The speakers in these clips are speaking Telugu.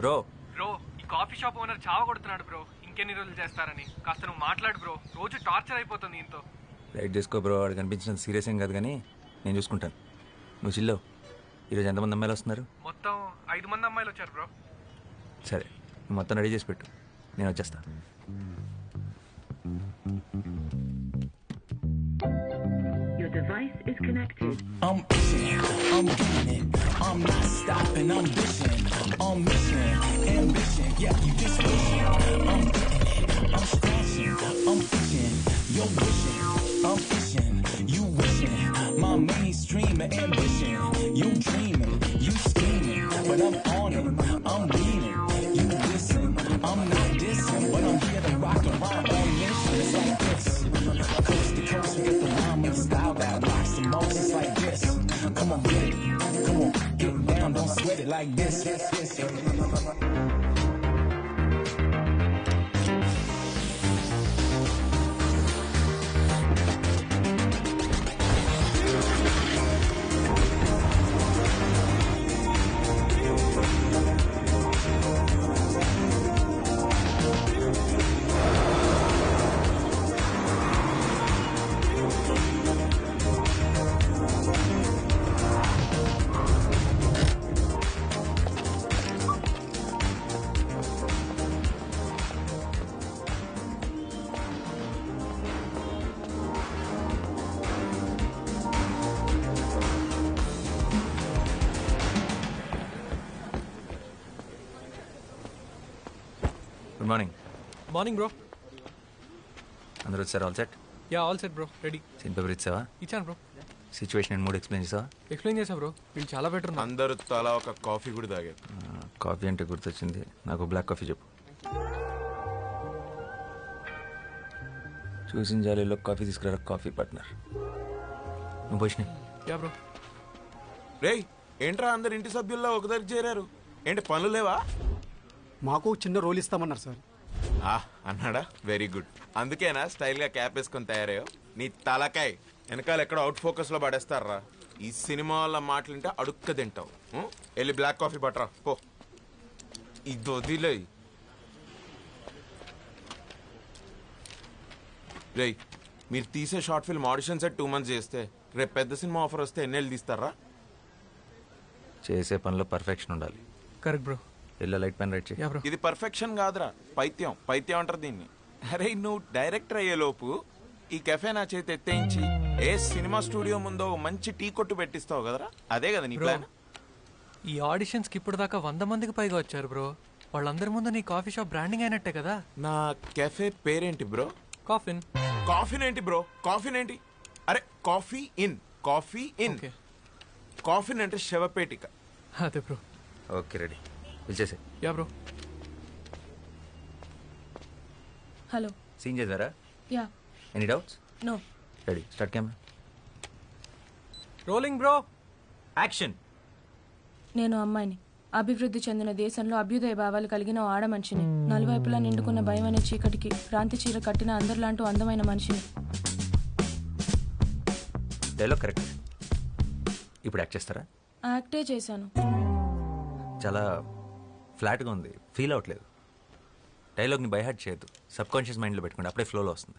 బ్రో బ్రో ఈ కాఫీ షాప్ ఓనర్ చావ కొడుతున్నాడు బ్రో. ఇంకెన్ని రోజులు చేస్తారని కాస్త నువ్వు మాట్లాడు బ్రో. రోజు టార్చర్ అయిపోతుంది ఇంతో. రైట్ చేసుకో బ్రో. వాడు కనిపించినంత సీరియస్ ఏం కాదు కానీ నేను చూసుకుంటాను. నువ్వు చిల్లో. ఈరోజు ఎంతమంది అమ్మాయిలు వస్తున్నారు? మొత్తం 5 మంది అమ్మాయిలు వచ్చారు బ్రో. సరే నువ్వు మొత్తం రెడీ చేసి పెట్టు, నేను వచ్చేస్తా. Your device is connected. I'm itching, I'm getting it, I'm not stopping, I'm bitching, I'm mission, ambition, yeah, you just wishing, I'm getting it, I'm scratching, I'm itching, you're wishing, I'm itching, you wishing, my mainstream ambition, you dreaming, you scheming, but I'm on it, I'm leaning, you listen, I'm not dissing, but I'm here to rock and roll on mission, it's like this, coast to coast, we get the rhyme and the style that rocks the most, it's like this, come on, get it, come on, get down, don't sweat it like this, good morning. Morning bro. అందరూ వచ్చారు? All set? Yeah all set bro, ready. Scene paper ఇచ్చావా? ఇచ్చాను bro. Situation and mood explain చేసావా? ఎక్స్ప్లెయిన్ చేసా బ్రో. వీళ్ళు చాలా బెటర్ ఉన్నారు. అందరూ తలా ఒక కాఫీ కూడా తాగారు. కాఫీ అంటే గుర్తొచ్చింది, నాకు బ్లాక్ కాఫీ చెప్పు. చూసిన జాలీలో కాఫీ తీసుకురా కాఫీ పార్ట్నర్. నువ్వు పోషిన. Yeah bro. రేయ్ ఏంట్రా అందరు ఇంటి సభ్యుల్లో ఒక దగ్గర చేరారు? ఏంటి పనులు లేవా? మాకు చిన్న రోల్ ఇస్తామన్నారు సార్. అన్నాడా? Very good. అందుకేనా స్టైల్ గా క్యాప్ వేసుకొని తయారయ్యో? నీ తలకాయ్ వెనకాల ఎక్కడ అవుట్ ఫోకస్ లో పడేస్తారా? ఈ సినిమా వాళ్ళ మాటలుంటే అడుక్క తింటావు. వెళ్ళి బ్లాక్ కాఫీ పట్టరా పో. ఇది వదిలే. రేయ్ మీరు తీసే short film audition set 2 months చేస్తే రేపు పెద్ద సినిమా ఆఫర్ వస్తే ఎన్నేళ్ళు తీస్తారా? చేసే పనిలో పర్ఫెక్షన్ ఉండాలి. Correct bro. Yellow light pen write చేయి. Yeah bro. ఇది పర్ఫెక్షన్ కాదురా, పైత్యం. పైత్యం అంటారు దీన్ని. అరే నువ్వు డైరెక్టర్ అయ్యేలోపు ఈ కెఫే నా చేతి ఎత్తేయించి ఏ సినిమా స్టూడియో ముందో మంచి టీ కొట్టు పెట్టిస్తావు కదరా, అదే కదా నీ ప్లాన్? ఈ ఆడిషన్స్కి ఇప్పుడు దాకా 100 మందికి పైగా వచ్చారు బ్రో. వాళ్ళందరి ముందు నీ కాఫీ షాప్ బ్రాండింగ్ అయినట్టే కదా. నా కెఫే పేరేంటి బ్రో? కాఫిన్. కాఫీన్ ఏంటి బ్రో? కాఫీన్ ఏంటి? అరే coffee in, coffee in. Okay. Coffin అంటే శవపేటిక. అదే బ్రో. ఓకే రెడీ, పిలిచేసే. Yeah bro. హలో. సీన్ చేద్దారా? Yeah. Any doubts? No. Ready, start camera. Rolling bro. Action. నేను అమ్మాయిని. అభివృద్ధి చెందిన దేశంలో అభ్యుదయ భావాలు కలిగిన ఓ ఆడ మనిషిని. నలువైపులా నిండుకున్న భయం అనే చీకటికి క్రాంతి చీర కట్టిన అందరిలాంటి అందమైన మనిషిని. Dialogue correct. ఇప్పుడు యాక్ట్ చేస్తారా? యాక్టే చేశాను. చాలా ఫ్లాట్గా ఉంది, ఫీల్ అవ్వట్లేదు. డైలాగ్ని బైహార్ట్ చేయొద్దు, సబ్ కాన్షియస్ మైండ్లో పెట్టుకోండి, అప్పుడే ఫ్లోలో వస్తుంది.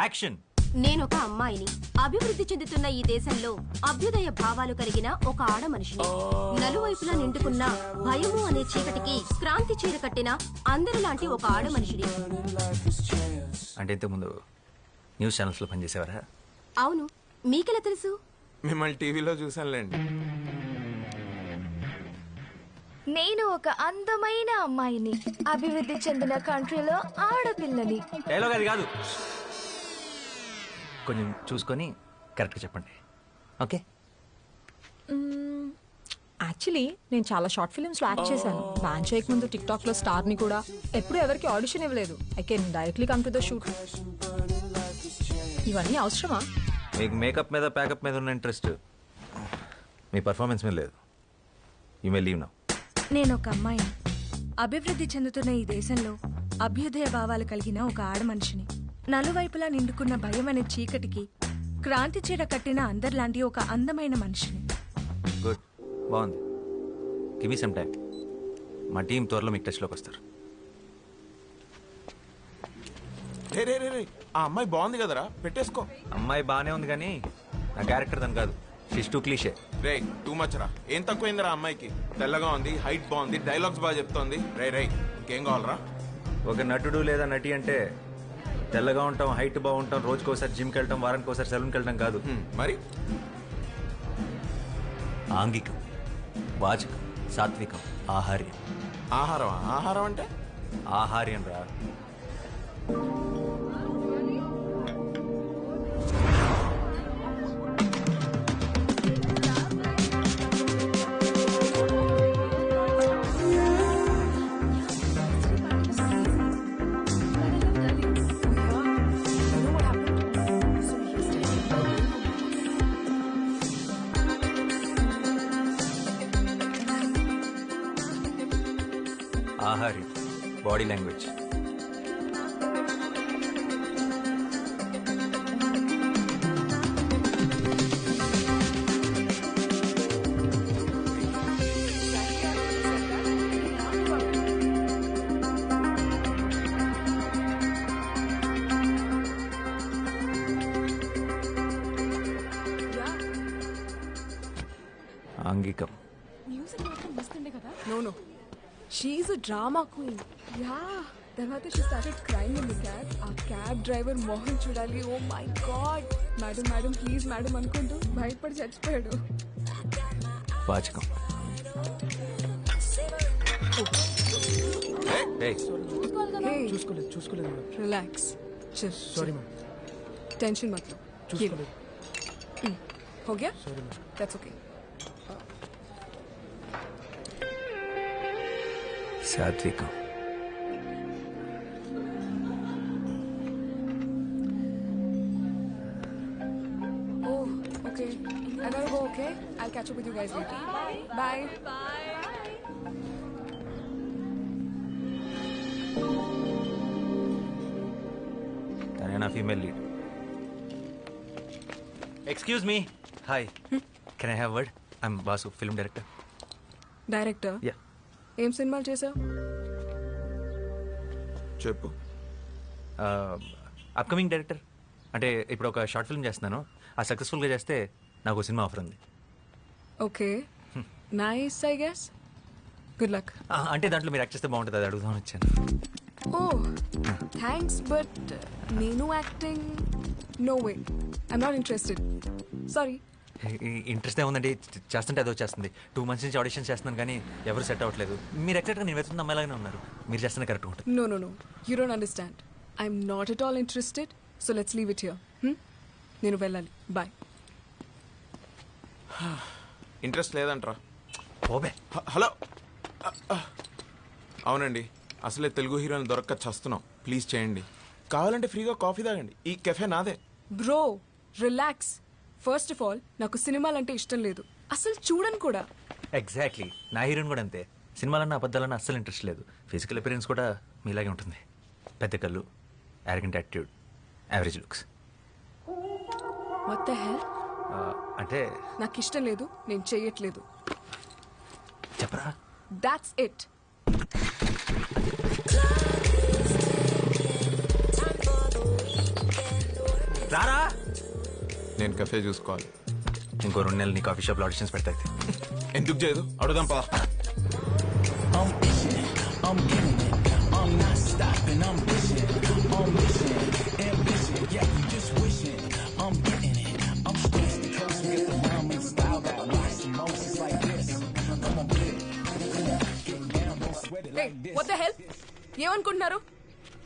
యాక్షన్. నేనొక అమ్మాయిని. అభివృద్ధి చెందుతున్న ఈ దేశంలో అభ్యుదయ భావాలు కలిగిన ఒక ఆడ మనిషిని. నలువైపులా నిండుకున్న భయము అనే చీకటికి క్రాంతి చీర కట్టిన అందరిలాంటి ఒక ఆడ మనిషిని. అంటే ఇంతకుముందు న్యూస్ ఛానల్స్లో పనిచేసేవారా? అవును, మీకెలా తెలుసు? మిమ్మల్ని టీవీలో చూసానులేండి. నేను ఒక అందమైన అమ్మాయిని. అభివృద్ధి చెందిన కంట్రీలో ఆడపిల్లని. డైలాగ్ అది కాదు, కొంచెం చూసుకొని కరెక్ట్గా చెప్పండి. ఓకే. యాక్చువల్లీ నేను చాలా షార్ట్ ఫిల్మ్స్లో యాక్ట్ చేశాను. బ్యాన్ చేయక ముందు టిక్ టాక్లో స్టార్ని కూడా. ఎప్పుడు ఎవరికి ఆడిషన్ ఇవ్వలేదు. I can directly come to the shoot. ఇవన్నీ అవసరమా? మీకు మేకప్ మీద ప్యాకప్ మీద ఉన్న ఇంట్రెస్ట్ మీ పర్ఫార్మెన్స్ మీద లేదు. You may leave now. నేను ఒక అమ్మాయిని. అభివృద్ధి చెందుతున్న ఈ దేశంలో అభ్యుదయ భావాలు కలిగిన ఒక ఆడ మనిషిని. నలువైపులా నిండుకున్న భయం అనే చీకటికి క్రాంతి చీర కట్టిన అందరిలాంటి ఒక అందమైన మనిషిని. గుడ్, బాగుంది. Give me some time. మా టీం త్వరలో మీకు టచ్లోకి వస్తారు. రే రే రే రే, ఆ అమ్మాయి బాగుంది కదరా, పెట్టేసుకో. అమ్మాయి బాగానే ఉంది కానీ నా క్యారెక్టర్ దాని కాదు. షిష్ టూ క్లీషే. రే టూ మచ్ రా. ఏం తక్కువైందిరా అమ్మాయికి? తెల్లగా ఉంది, హైట్ బాగుంది, డైలాగ్స్ బాగా చెప్తోంది. రే రే, ఇంకేం కావాలరా? ఒక నటుడు లేదా నటి అంటే తెల్లగా ఉంటాం, హైట్ బాగుంటాం, రోజుకోసారి జిమ్కి వెళ్ళటం, వారానికి ఒకసారి సెలూన్కి వెళ్ళటం కాదు. మరి ఆంగికం, వాచకం, సాత్వికం, ఆహార్యం. ఆహారం? ఆహారం అంటే ఆహార్యం రా. ఆహార్యం, బాడీ లాంగ్వేజ్. ఆంగికం. No, no. She's a drama queen. Yeah. తర్వాత she started crying in the cab. ఆ క్యాబ్ డ్రైవర్ మోహన్ చూడాలి. Oh my god. Madam madam please madam అనుకుంటూ భయపడి చచ్చిపోయాడు. వాచకం. చూసుకోలేదు రిలాక్స్. Sorry ma'am. टेंशन मत लो. చూసుకోలేదు. हो गया? That's okay. సాత్వికం. Oh, okay. I gotta go, okay? I'll catch up with you guys later. Bye. తనే నా female lead. Excuse me. Hi, can I have word? I'm boss, film director. Director? Yeah. ఏం సినిమాలు చేసావు? చెప్పు. Upcoming director. అంటే ఇప్పుడు ఒక షార్ట్ ఫిల్మ్ చేస్తున్నాను. ఆ సక్సెస్ఫుల్గా చేస్తే నాకు ఒక సినిమా ఆఫర్ ఉంది. Okay, nice. I guess good luck. అంటే దాంట్లో మీరు యాక్ట్ చేస్తే బాగుంటుంది, అది అడుగుదామని వచ్చాను. ఓ థ్యాంక్స్, బట్ నేను acting no way. I'm not interested. Sorry. Interest ఏముందండి, చేస్తుంటే అదో చేస్తుంది. 2 months నుంచి ఆడిషన్ చేస్తున్నాను కానీ ఎవరు సెట్ అవ్వట్లేదు. మీరు ఎక్సెక్ట్గా నేను వెతున్న అమ్మాయిలాగానే ఉన్నారు. మీరు చేస్తున్న కరెక్ట్ ఉంటుంది. No, no, no. You don't understand. I'm not at all interested. So let's leave it here. నేను వెళ్ళాలి. Bye. ఇంట్రెస్ట్ లేదంట్రా. ఓబే. హలో. అవునండి, అసలే తెలుగు హీరోని దొరక్క చస్తున్నాం. ప్లీజ్ చేయండి. కావాలంటే ఫ్రీగా కాఫీ తాగండి. ఈ కెఫే నాదే. Bro, relax. First of all, నాకు సినిమాలంటే ఇష్టం లేదు. అసలు చూడను కూడా. ఎగ్జాక్ట్లీ, నా హీరోయిన్ కూడా అంతే. సినిమాలన్నా అబద్ధాలన్నా అస్సలు ఇంట్రెస్ట్ లేదు. ఫిజికల్ అపిరెన్స్ కూడా మీలాగే ఉంటుంది. పెద్ద కళ్ళు, arrogant attitude, average looks. What the hell? అంటే నాకు ఇష్టం లేదు, నేను చెయ్యట్లేదు. చెప్పరా. That's it. రారా. నేను కెఫే చూసుకోవాలి. ఇంకో 2 నెలలు నీ కాఫీ షాప్లో ఆడిషన్స్ పెడతాయి. ఎందుకు చేయదు? అడుగుదాం పద. I'm itching, I'm getting it, I'm not stopping, I'm bitching, I'm missing, ambition, yeah, you just wishing, I'm getting it, I'm coast to coast with the rhyme and style that locks emotions like this, come on, get getting down, don't sweat it Hey, like this. what the hell? ఏమనుకుంటున్నారు?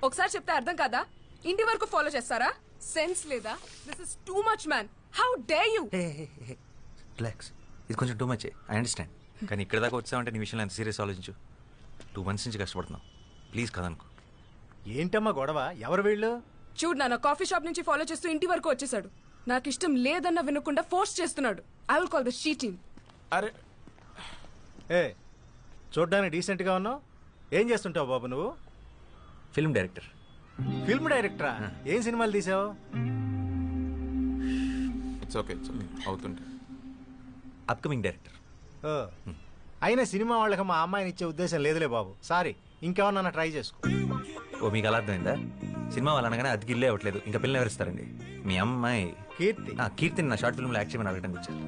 ఒకసారి చెప్తే అర్థం కాదా? ఇంటి వరకు ఫాలో చేస్తారా? సెన్స్ లేదా? This is too much man. How dare you? Relax, ఇది కొంచెం టూ మచ్. I understand. కానీ ఇక్కడ దాకా వచ్చావంటే నీ విషయంలో ఎంత సీరియస్ ఆలోచించు. 2 months నుంచి కష్టపడుతున్నావు. ప్లీజ్ కదనుకో. ఏంటమ్మా గొడవ? ఎవరు వీళ్ళు? చూడు నాన్న, కాఫీ షాప్ నుంచి ఫాలో చేస్తూ ఇంటి వరకు వచ్చేసాడు. నాకు ఇష్టం లేదన్న వినకుండా ఫోర్స్ చేస్తున్నాడు. I will call the she team. అరే ఏ, చూడ్డానికి డీసెంట్గా ఉన్నావు. ఏం చేస్తుంటావు బాబు నువ్వు? Film director. ఫిల్మ్ డైరెక్టరా? ఏం సినిమాలు తీసావు? ఇట్స్ ఓకే అవుతుంటే. Upcoming director. అయినా సినిమా వాళ్ళకి మా అమ్మాయిని ఇచ్చే ఉద్దేశం లేదులే బాబు. సారీ, ఇంకేమన్నా ట్రై చేసుకో. ఓ మీకు అలా అర్థమైందా? సినిమా వాళ్ళు అనగానే అది గిల్లే అవ్వట్లేదు, ఇంకా పిల్లలు ఎవరిస్తారండి? మీ అమ్మాయి కీర్తి. కీర్తిని నా షార్ట్ ఫిల్మ్లో యాక్ట్ చేయమని అడగడానికి వచ్చాను.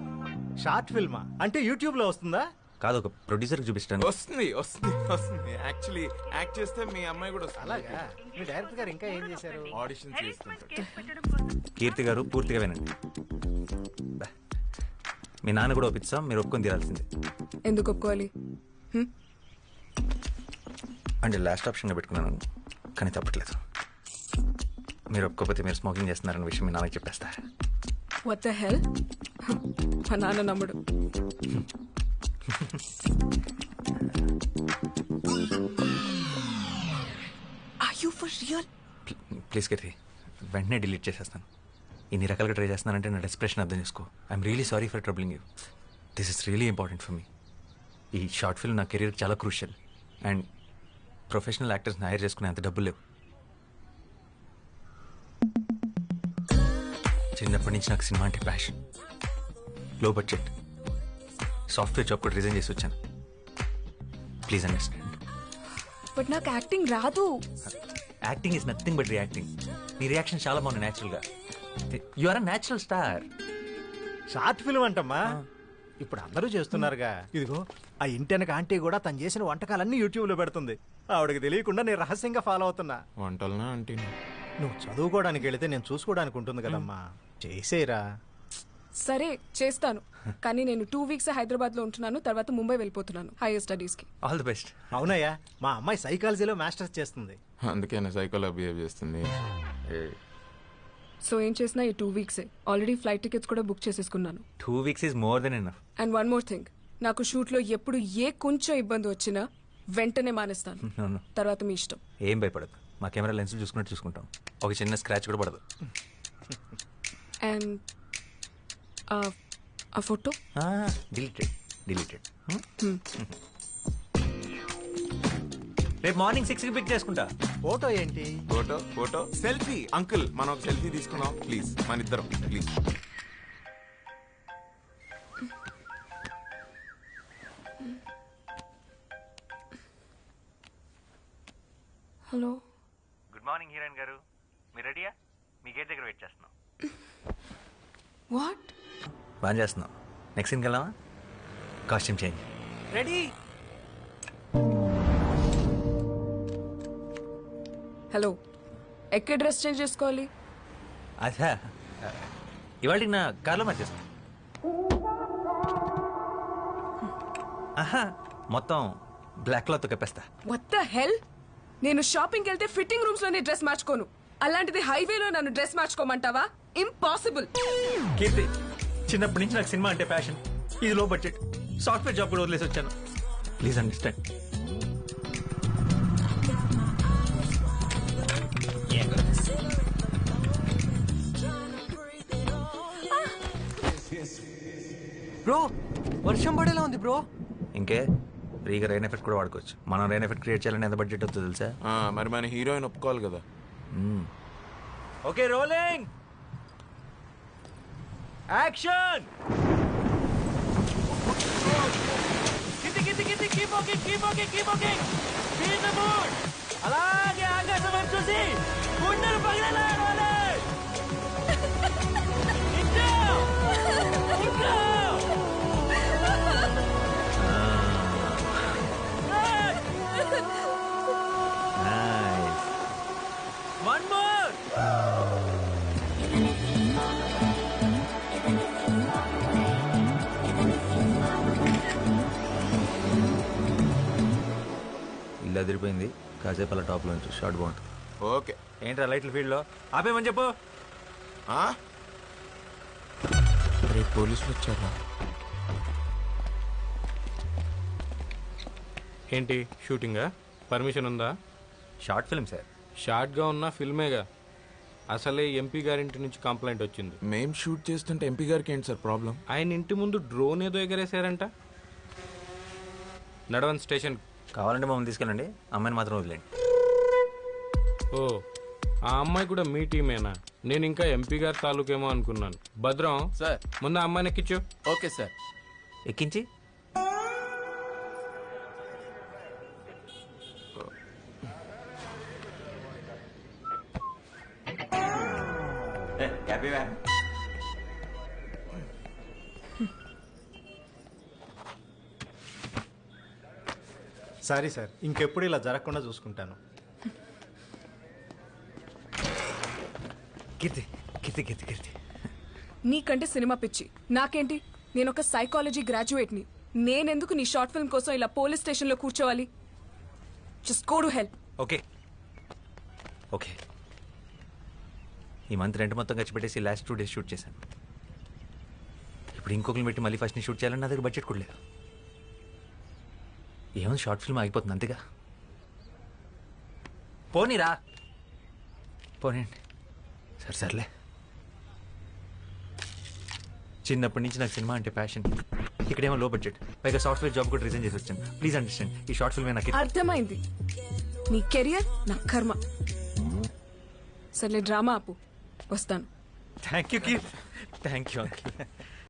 షార్ట్ ఫిల్మా అంటే యూట్యూబ్లో వస్తుందా? కాదు, ఒక ప్రొడ్యూసర్కి చూపిస్తాను. వస్తుంది వస్తుంది వస్తుంది. యాక్చువల్లీ యాక్ట్ చేస్తే మీ అమ్మాయి కూడా వస్తుంది. అలాగా? మీ డైరెక్టర్ గారు ఇంకా ఏం చేశారు? ఆడిషన్ చేస్తుంటారు. కీర్తి గారు పూర్తిగా వినండి. బా. మీ నాన్న కూడా ఒప్పిస్తాం, మీరు ఒప్పుకొని తీరాల్సిందే. ఎందుకు ఒప్పుకోవాలి? అంటే లాస్ట్ ఆప్షన్గా పెట్టుకున్నాను, కానీ తప్పట్లేదు. మీరు ఒప్పుకోకపోతే మీరు స్మోకింగ్ చేస్తున్నారన్న విషయం మీ నాన్నకి చెప్పేస్తా. What the hell? మా నాన్న నమ్ముడు. Are you for real? Please Keerthi, వెంటనే డిలీట్ చేసేస్తాను. ఇన్ని రకాలుగా ట్రై చేస్తున్నానంటే నా డెస్ప్రెషన్ అర్థం చేసుకో. I'm really sorry for troubling you. This is really important for me. ఈ షార్ట్ ఫిల్మ్ నా కెరీర్కి చాలా క్రూషియల్. అండ్ ప్రొఫెషనల్ యాక్టర్స్ని హైర్ చేసుకునే అంత డబ్బులు లేవు. చిన్నప్పటి నుంచి నాకు సినిమా అంటే passion. Low budget software job కూడా రిజైన్ చేసి వచ్చాను. Please understand. బట్ నాకు యాక్టింగ్ రాదు. Acting is nothing but reacting. నీ రియాక్షన్ చాలా బాగుంది న్యాచురల్గా. You are a natural star. Short film అంటమ్మా, ఇప్పుడు అందరూ చేస్తున్నారుగా. ఇదిగో ఆ ఇంటెనక ఆంటీ కూడా తను చేసిన వంటకాలన్నీ యూట్యూబ్లో పెడుతుంది. ఆవిడకి తెలియకుండా నేను రహస్యంగా ఫాలో అవుతున్నా. వంటలనా ఆంటీ? నువ్వు చదువుకోవడానికి వెళితే నేను చూసుకోవడానికి ఉంటుంది కదమ్మా. చేసేరా. సరే చేస్తాను, కానీ నేను 2 weeks హైదరాబాద్ లో ఉంటున్నాను. తర్వాత ముంబై వెళ్ళిపోతున్నాను హైయర్ స్టడీస్ కి. All the best. అవునయ్యా, మా అమ్మాయి సైకాలజీలో మాస్టర్స్ చేస్తుంది. అందుకే సైకోలో బిహేవ్ చేస్తుంది. సో ఏం చేసినా ఈ 2 weeks ఆల్రెడీ ఫ్లైట్ టికెట్స్ కూడా బుక్ చేసేసుకున్నాను. 2 weeks is more than enough. And one more thing, నాకు షూట్ లో ఎప్పుడు ఏ కొంచెం ఇబ్బంది వచ్చినా వెంటనే మానేస్తాను. తర్వాత మీ ఇష్టం. ఏం భయపడదు, మా కెమెరా లెన్స్ చూసుకున్నట్టు చూసుకుంటాం. ఒక చిన్న స్క్రాచ్ కూడా పడదు. అండ్ ఆ ఫోటో డిలీటెడ్. రేపు మార్నింగ్ 6కి పిక్ చేసుకుంటా. ఫోటో ఏంటి? Photo selfie. అంకుల్ మనం ఒక సెల్ఫీ తీసుకున్నాం ప్లీజ్, మన ఇద్దరం please. Hello. Good morning heroine గారు, మీరు రెడీయా? మీ గేట్ దగ్గర వెయిట్ చేస్తున్నాం. వాట్? బాగా చేస్తున్నాం. నెక్స్ట్ సీన్కి వెళ్దామా? Costume change ready. హలో, ఎక్కడ డ్రెస్ చేంజ్ చేసుకోవాలి? అదా ఇవాళ నా కార్లో మార్చేస్తాం. ఆహా, మొత్తం బ్లాక్ క్లాత్ కప్పేస్తా. What the hell? నేను షాపింగ్కి వెళ్తే ఫిట్టింగ్ రూమ్స్ లోనే డ్రెస్ మార్చుకోను. అలాంటిది హైవేలో నన్ను డ్రెస్ మార్చుకోమంటావా? ఇంపాసిబుల్. కీర్తి, చిన్నప్పటి నుంచి నాకు సినిమా అంటే ప్యాషన్. ఇది లో బడ్జెట్ సాఫ్ట్వేర్ జాబ్ కూడా వదిలేసి వచ్చాను. Please understand. బ్రో వర్షం పడేలా ఉంది బ్రో. ఇంకే ఫ్రీగా రెయిన్ ఎఫెక్ట్ కూడా వాడుకోవచ్చు. మనం రెయిన్ ఎఫెక్ట్ క్రియేట్ చేయాలని ఎంత బడ్జెట్ అవుతుందో తెలుసా? మరి మన హీరోయిన్ ఒప్పుకోవాలి కదా. Okay, rolling action. అలాగే ఆకాశం వైపు చూసి గుండెలు పగిలేలా. One more. ఇల్లు అదిరిపోయింది. కాసేపు అలా టాప్లో నుంచి షార్ట్ బాగుంటుంది. ఓకే. ఏంట్రా లైట్ల ఫీల్డ్లో ఆపేమని చెప్పు. రేపు పోలీసులు వచ్చారా? ఏంటి షూటింగా? పర్మిషన్ ఉందా? Short film sir. షార్ట్గా ఉన్న ఫిల్మేగా. అసలే ఎంపీ గారింటి నుంచి కంప్లైంట్ వచ్చింది. మేం షూట్ చేస్తుంటే ఎంపీ గారికి ఏంటి సార్ ప్రాబ్లం? ఆయన ఇంటి ముందు డ్రోన్ ఏదో ఎగరేశారంట. నడవన్ స్టేషన్. కావాలంటే మమ్మల్ని తీసుకెళ్ళండి, అమ్మాయిని మాత్రం వదిలేండి. ఓ, ఆ అమ్మాయి కూడా మీ టీమేనా? నేను ఇంకా ఎంపీ గారి తాలూకేమో అనుకున్నాను. భద్రం సార్, ముందు ఆ అమ్మాయిని ఎక్కించు. Okay sir. ఎక్కించి హ్యాపీ మ్యాన్. సారీ సార్, ఇంకెప్పుడు ఇలా జరగకుండా చూసుకుంటాను. కీర్తి కీర్తి కీర్తి కీర్తి నీకంటే సినిమా పిచ్చి నాకేంటి? నేను ఒక సైకాలజీ గ్రాడ్యుయేట్ని. నేనెందుకు నీ షార్ట్ ఫిల్మ్ కోసం ఇలా పోలీస్ స్టేషన్లో కూర్చోవాలి? Just go to help. Okay okay, ఈ మంత్ రెంట్ మొత్తం ఖర్చు పెట్టేసి లాస్ట్ 2 days షూట్ చేశాను. ఇప్పుడు ఇంకొకరిని పెట్టి మళ్ళీ ఫస్ట్ షూట్ చేయాలని నా దగ్గర బడ్జెట్ కూడా లేదు. ఏముంది, షార్ట్ ఫిల్మ్ అయిపోతుంది అంతేగా. పోనీరా, పోనీండి. సర్లే, చిన్నప్పటి నుంచి నాకు సినిమా అంటే ప్యాషన్. ఇక్కడేమో లో బడ్జెట్, పైగా సాఫ్ట్వేర్ జాబ్ కూడా రిజైన్ చేసి వచ్చాను. ప్లీజ్ అండర్స్టాండ్, ఈ షార్ట్ ఫిల్మే నాకు. అర్థమైంది, నీ కెరియర్ నా కర్మ. సర్లే డ్రామా ఆపు, వస్తాను. Thank you Keerthi, thank you uncle.